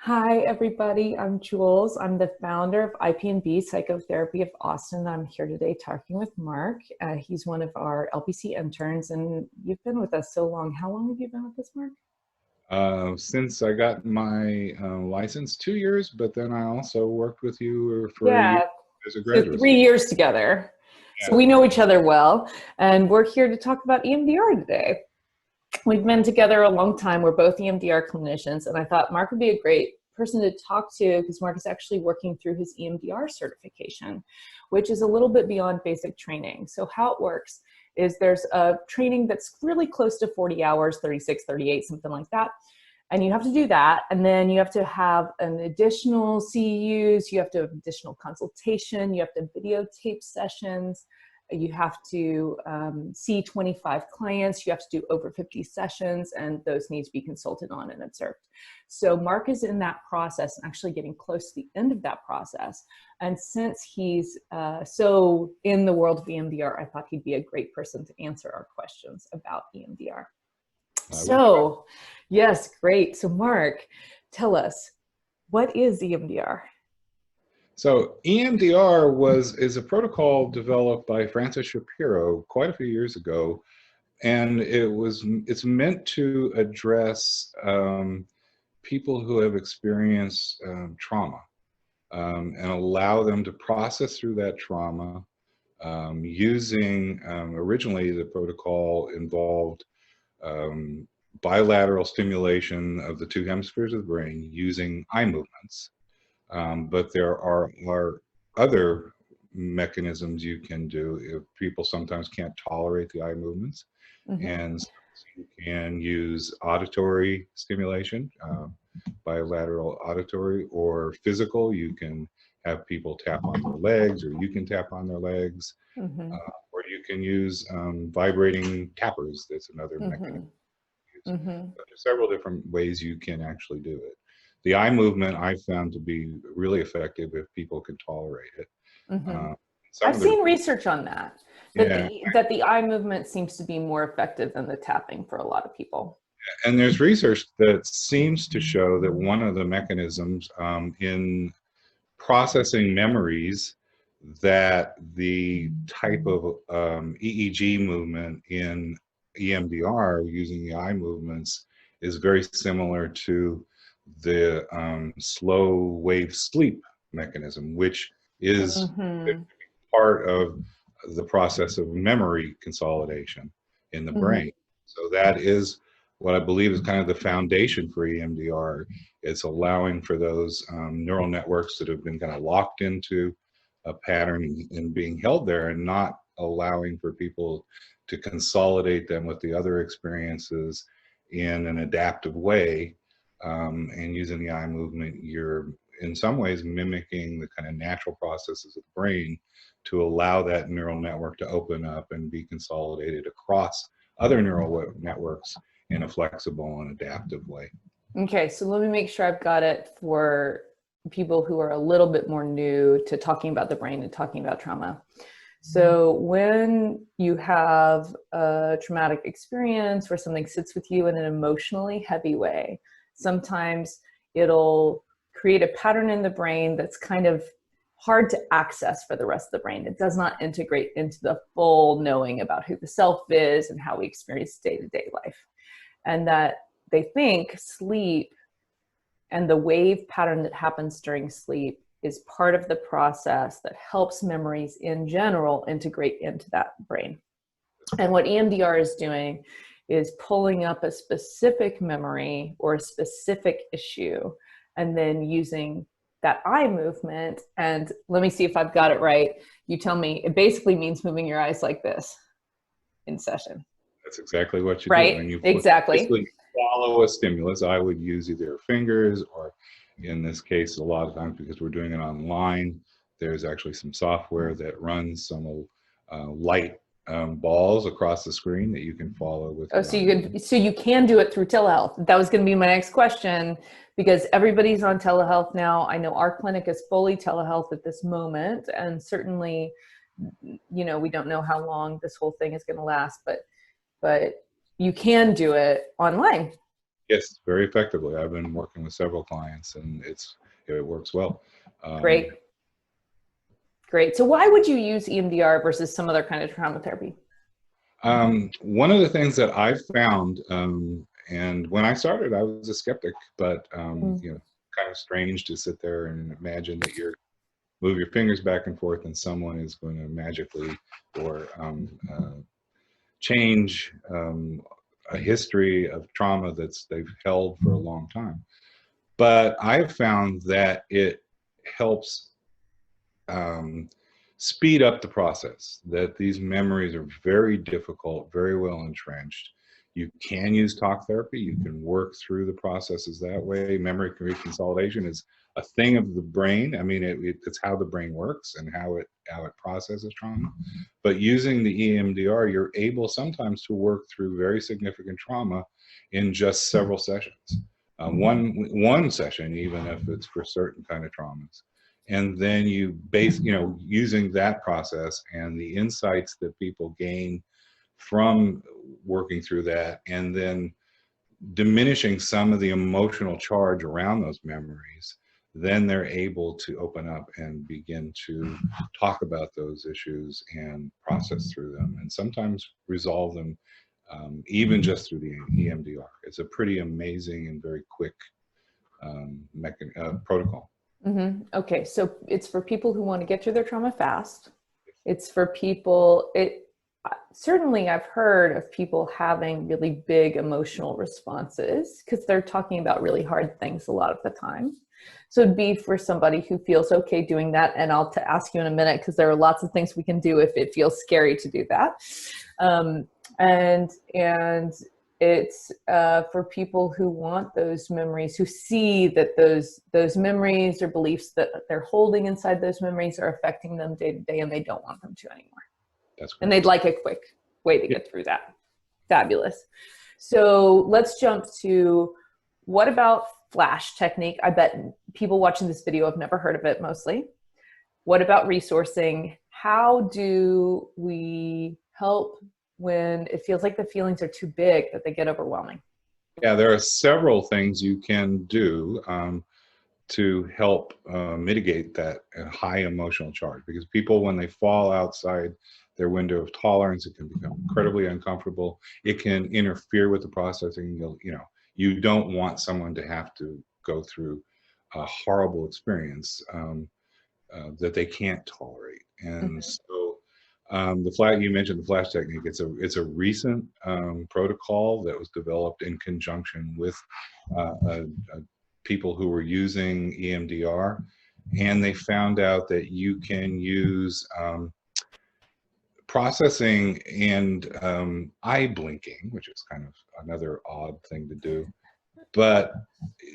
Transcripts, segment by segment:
Hi, everybody. I'm Jules. I'm the founder of IPNB Psychotherapy of Austin. I'm here today talking with Mark. He's one of our LPC interns, and you've been with us so long. How long have you been with us, Mark? Since I got my license, 2 years, but then I also worked with you for a year Yeah, as a so graduate three student. years together. So Yeah. we know each other well, and we're here to talk about EMDR today. We've been together a long time. We're both EMDR clinicians, and I thought Mark would be a great person to talk to because Mark is actually working through his EMDR certification, which is a little bit beyond basic training. So how it works is there's a training that's really close to 40 hours, 36, 38, something like that. And you have to do that. And then you have to have an additional CEUs, you have to have additional consultation, you have to videotape sessions, you have to see 25 clients, you have to do over 50 sessions, and those need to be consulted on and observed. So Mark is in that process and actually getting close to the end of that process. And since he's so in the world of EMDR, I thought he'd be a great person to answer our questions about EMDR. So, yes, great. So Mark, tell us, what is EMDR? So EMDR is a protocol developed by Francis Shapiro quite a few years ago, and it's meant to address people who have experienced trauma and allow them to process through that trauma using originally the protocol involved um, bilateral stimulation of the two hemispheres of the brain using eye movements. But there are other mechanisms you can do if people sometimes can't tolerate the eye movements. Mm-hmm. And so you can use auditory stimulation, bilateral auditory or physical. You can have people tap on their legs, or you can tap on their legs, Mm-hmm. or you can use vibrating tappers. That's another mechanism. Mm-hmm. Mm-hmm. But there's several different ways you can actually do it. The eye movement I found to be really effective if people can tolerate it. Mm-hmm. Some I've of the seen research on that, yeah, that the eye movement seems to be more effective than the tapping for a lot of people. and there's research that seems to show that one of the mechanisms in processing memories, that the type of EEG movement in EMDR using the eye movements is very similar to the slow wave sleep mechanism, which is Mm-hmm. part of the process of memory consolidation in the Mm-hmm. brain. So that is what I believe is kind of the foundation for EMDR. It's allowing for those neural networks that have been kind of locked into a pattern and being held there, and not allowing for people to consolidate them with the other experiences in an adaptive way. And using the eye movement, you're in some ways mimicking the kind of natural processes of the brain to allow that neural network to open up and be consolidated across other neural networks in a flexible and adaptive way. Okay, so let me make sure I've got it for people who are a little bit more new to talking about the brain and talking about trauma. So when you have a traumatic experience where something sits with you in an emotionally heavy way, sometimes it'll create a pattern in the brain that's kind of hard to access for the rest of the brain. It does not integrate into the full knowing about who the self is and how we experience day-to-day life. And that they think sleep and the wave pattern that happens during sleep is part of the process that helps memories in general integrate into that brain. And what EMDR is doing is pulling up a specific memory or a specific issue, and then using that eye movement. And let me see if I've got it right. You tell me. It basically means moving your eyes like this in session. That's exactly what you do. Right? And you Exactly. basically follow a stimulus. I would use either fingers, or in this case, a lot of times because we're doing it online, there's actually some software that runs some light balls across the screen that you can follow with Oh, your eye. so you can do it through telehealth. That was going to be my next question, because everybody's on telehealth now. I know our clinic is fully telehealth at this moment, and certainly, we don't know how long this whole thing is going to last, but you can do it online. Yes, very effectively. I've been working with several clients, and it works well. Great. Great. So why would you use EMDR versus some other kind of trauma therapy? One of the things that I found, and when I started, I was a skeptic, but kind of strange to sit there and imagine that you're move your fingers back and forth and someone is going to magically or change a history of trauma they've held for a long time. But I've found that it helps speed up the process, that these memories are very difficult, very well entrenched. You can use talk therapy. You can work through the processes that way. Memory reconsolidation is a thing of the brain. I mean, it's how the brain works and how it processes trauma. But using the EMDR, you're able sometimes to work through very significant trauma in just several sessions. One session, even if it's for certain kind of traumas. And then using that process and the insights that people gain from working through that, and then diminishing some of the emotional charge around those memories, then they're able to open up and begin to talk about those issues and process through them, and sometimes resolve them, even just through the EMDR. It's a pretty amazing and very quick protocol. Okay, so it's for people who want to get through their trauma fast. It's for people, certainly I've heard of people having really big emotional responses because they're talking about really hard things a lot of the time. So it'd be for somebody who feels okay doing that. And I'll ask you in a minute, because there are lots of things we can do if it feels scary to do that. And it's for people who want those memories, who see that those memories or beliefs that they're holding inside those memories are affecting them day to day, and they don't want them to anymore. That's great. And they'd like a quick way to get through that. Fabulous. So let's jump to, what about flash technique? I bet people watching this video have never heard of it mostly. What about resourcing? How do we help when it feels like the feelings are too big, that they get overwhelming? Yeah, there are several things you can do to help mitigate that high emotional charge, because people, when they fall outside their window of tolerance, it can become incredibly uncomfortable. It can interfere with the processing. You don't want someone to have to go through a horrible experience that they can't tolerate. And so you mentioned the flash technique. It's a recent protocol that was developed in conjunction with people who were using EMDR, and they found out that you can use processing and eye blinking, which is kind of another odd thing to do. But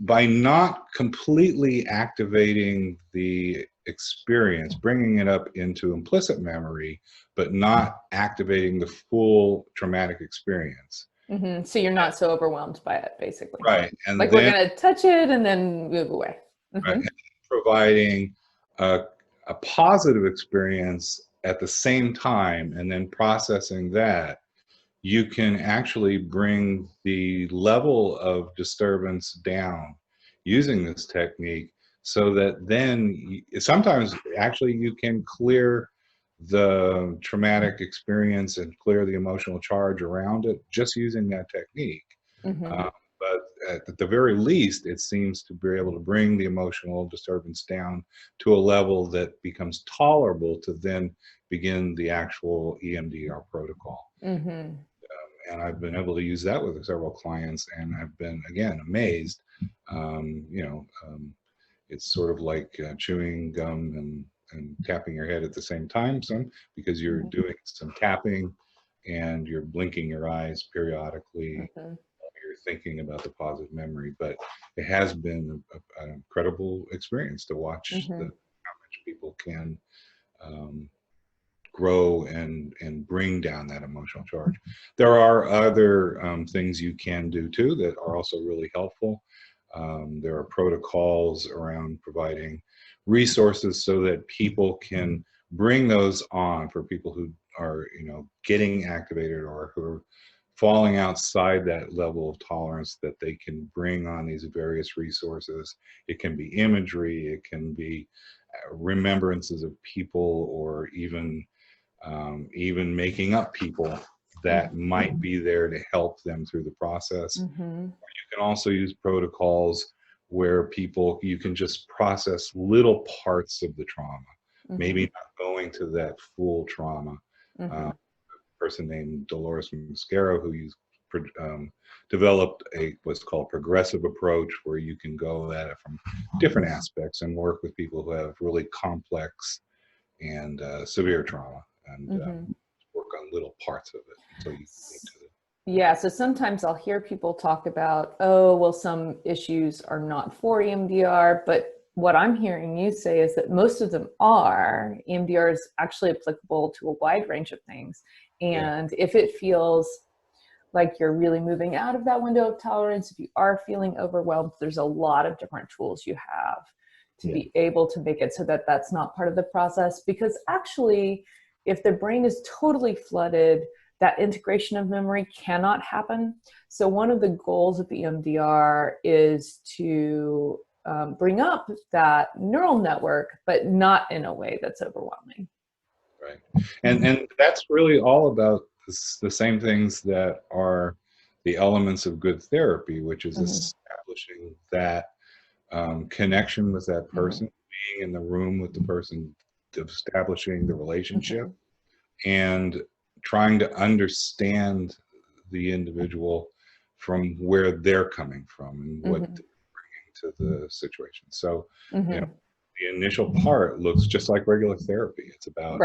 by not completely activating the experience, bringing it up into implicit memory, but not activating the full traumatic experience. So you're not so overwhelmed by it, basically. Right. And like, then, we're going to touch it and then move away. right, and providing a positive experience at the same time, and then processing that, you can actually bring the level of disturbance down using this technique, so that then sometimes actually you can clear the traumatic experience and clear the emotional charge around it just using that technique. But at the very least, it seems to be able to bring the emotional disturbance down to a level that becomes tolerable to then begin the actual EMDR protocol. And I've been able to use that with several clients, and I've been, again, amazed. It's sort of like chewing gum and tapping your head at the same time, because you're doing some tapping and you're blinking your eyes periodically. You're thinking about the positive memory, but it has been an incredible experience to watch how much people can grow and bring down that emotional charge. There are other things you can do too that are also really helpful. There are protocols around providing resources so that people can bring those on for people who are, getting activated or who are falling outside that level of tolerance, that they can bring on these various resources. It can be imagery, it can be remembrances of people, or even making up people that might be there to help them through the process. Mm-hmm. You can also use protocols where you can just process little parts of the trauma, Mm-hmm. maybe not going to that full trauma. Mm-hmm. A person named Dolores Mascaro, who developed what's called progressive approach, where you can go at it from different aspects and work with people who have really complex and severe trauma, and work on little parts of it until you get to the. Yeah, so sometimes I'll hear people talk about, oh, well, some issues are not for EMDR, but what I'm hearing you say is that most of them are. EMDR is actually applicable to a wide range of things. And if it feels like you're really moving out of that window of tolerance, if you are feeling overwhelmed, there's a lot of different tools you have to be able to make it so that that's not part of the process. Because actually, if the brain is totally flooded, that integration of memory cannot happen. So one of the goals of the EMDR is to bring up that neural network, but not in a way that's overwhelming. Right. And that's really all about the same things that are the elements of good therapy, which is establishing that connection with that person, being in the room with the person, establishing the relationship, and trying to understand the individual from where they're coming from and what they're bringing to the situation. So, you know, the initial part looks just like regular therapy. It's about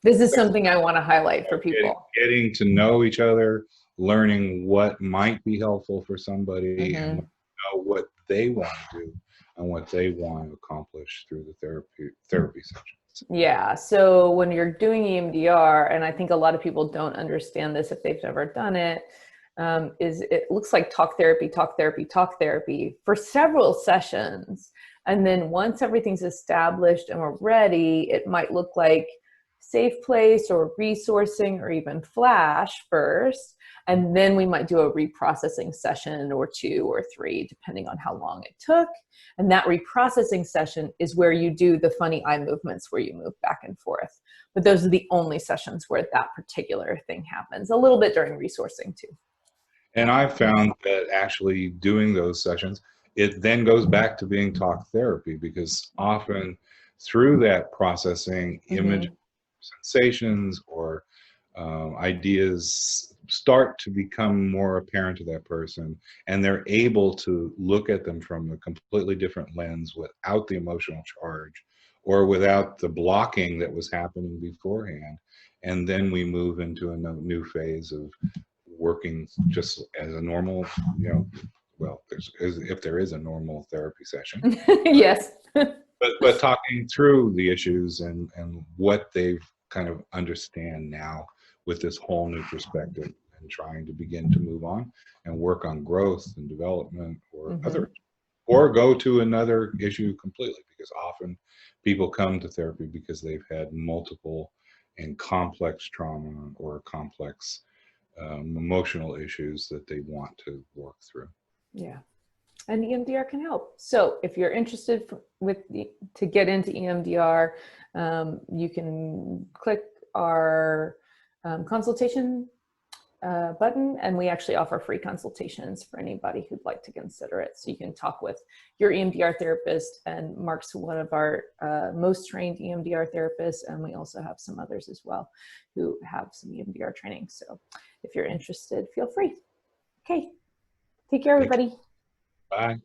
This is something I want to highlight for people. Getting to know each other, learning what might be helpful for somebody, and know what they want to do and what they want to accomplish through the therapy sessions. Yeah. So when you're doing EMDR, and I think a lot of people don't understand this if they've never done it, is it looks like talk therapy for several sessions. And then once everything's established and we're ready, it might look like safe place or resourcing or even flash first. And then we might do a reprocessing session or 2 or 3, depending on how long it took. And that reprocessing session is where you do the funny eye movements where you move back and forth. But those are the only sessions where that particular thing happens, a little bit during resourcing too. And I've found that actually doing those sessions, it then goes back to being talk therapy, because often through that processing, image sensations or ideas start to become more apparent to that person, and they're able to look at them from a completely different lens without the emotional charge or without the blocking that was happening beforehand. And then we move into a new phase of working just as a normal, well, if there is a normal therapy session. Yes. but talking through the issues and what they've kind of understand now with this whole new perspective, and trying to begin to move on and work on growth and development or or go to another issue completely, because often people come to therapy because they've had multiple and complex trauma or complex emotional issues that they want to work through. Yeah. And EMDR can help. So if you're interested to get into EMDR, you can click our consultation button, and we actually offer free consultations for anybody who'd like to consider it. So you can talk with your EMDR therapist, and Mark's one of our most trained EMDR therapists, and we also have some others as well who have some EMDR training. So if you're interested, feel free. Okay. Take care, everybody. Bye.